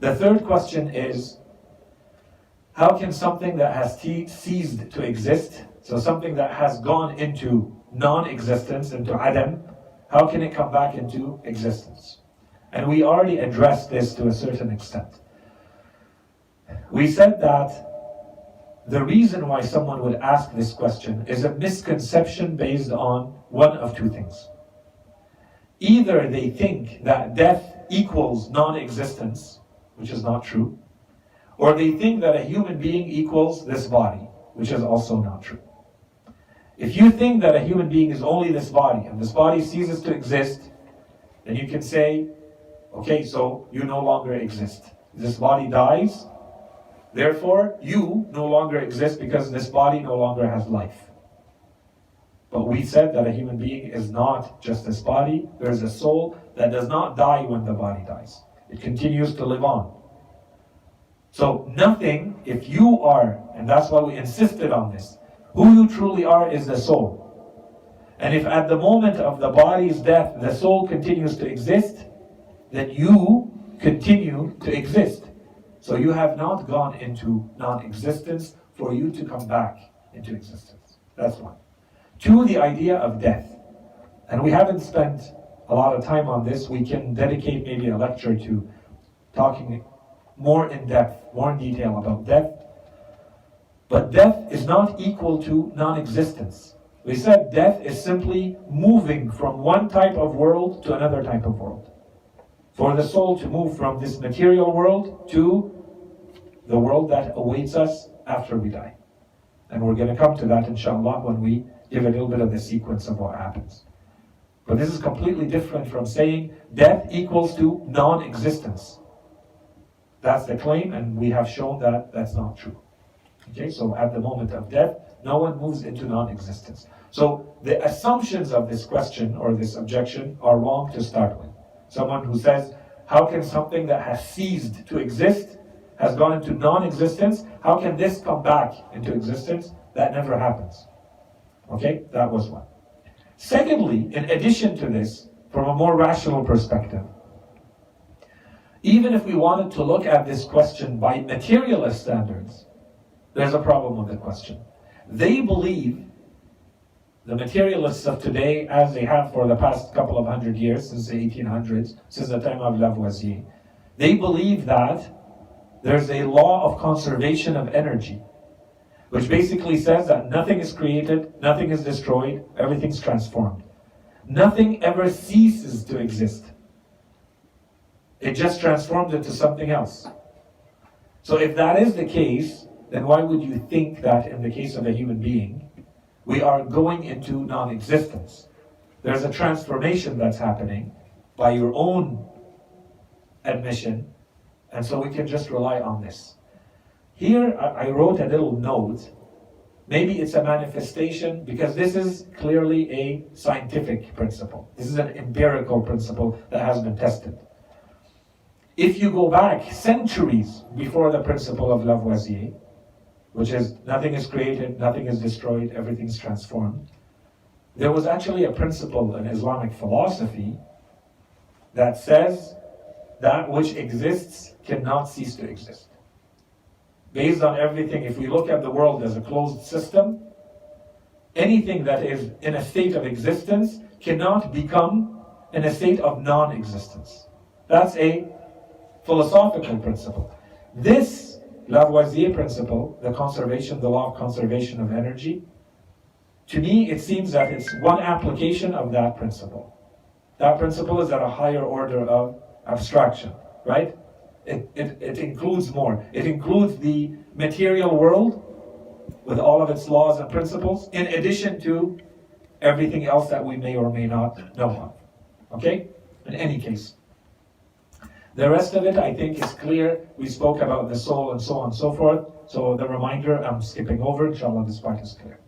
The third question is, how can something that has ceased to exist, so something that has gone into non-existence, into Adam, how can it come back into existence? And we already addressed this to a certain extent. We said that the reason why someone would ask this question is a misconception based on one of two things. Either they think that death equals non-existence, which is not true, or they think that a human being equals this body, which is also not true. If you think that a human being is only this body, and this body ceases to exist, then you can say, okay, so you no longer exist. This body dies, therefore you no longer exist because this body no longer has life. But we said that a human being is not just this body. There is a soul that does not die when the body dies. It continues to live on. So nothing, if you are, and that's why we insisted on this, who you truly are is the soul. And if at the moment of the body's death, the soul continues to exist, then you continue to exist. So you have not gone into non-existence for you to come back into existence. That's one. Two, the idea of death. And we haven't spent a lot of time on this. We can dedicate maybe a lecture to talking more in depth, more in detail about death. But death is not equal to non-existence. We said death is simply moving from one type of world to another type of world. For the soul to move from this material world to the world that awaits us after we die. And we're going to come to that, inshallah, when we give a little bit of the sequence of what happens. But this is completely different from saying death equals to non-existence. That's the claim, and we have shown that that's not true. Okay, so at the moment of death, no one moves into non-existence. So the assumptions of this question or this objection are wrong to start with. Someone who says, how can something that has ceased to exist, has gone into non-existence, how can this come back into existence? That never happens. Okay, that was one. Secondly, in addition to this, from a more rational perspective, even if we wanted to look at this question by materialist standards, there's a problem with the question. They believe, the materialists of today, as they have for the past couple of hundred years, since the 1800s, since the time of Lavoisier, they believe that there's a law of conservation of energy, which basically says that nothing is created, nothing is destroyed, everything's transformed. Nothing ever ceases to exist. It just transforms into something else. So if that is the case, then why would you think that in the case of a human being, we are going into non-existence? There's a transformation that's happening by your own admission, and so we can just rely on this. Here I wrote a little note. Maybe it's a manifestation, because this is clearly a scientific principle. This is an empirical principle that has been tested. If you go back centuries before the principle of Lavoisier, which is nothing is created, nothing is destroyed, everything's transformed, there was actually a principle in Islamic philosophy that says that which exists cannot cease to exist. Based on everything, if we look at the world as a closed system, anything that is in a state of existence cannot become in a state of non-existence. That's a philosophical principle. This Lavoisier principle, the law of conservation of energy, to me it seems that it's one application of that principle. That principle is at a higher order of abstraction, right? It includes more. It includes the material world with all of its laws and principles, in addition to everything else that we may or may not know of. Okay? In any case. The rest of it, I think, is clear. We spoke about the soul and so on and so forth. So the reminder, I'm skipping over. Inshallah, this part is clear.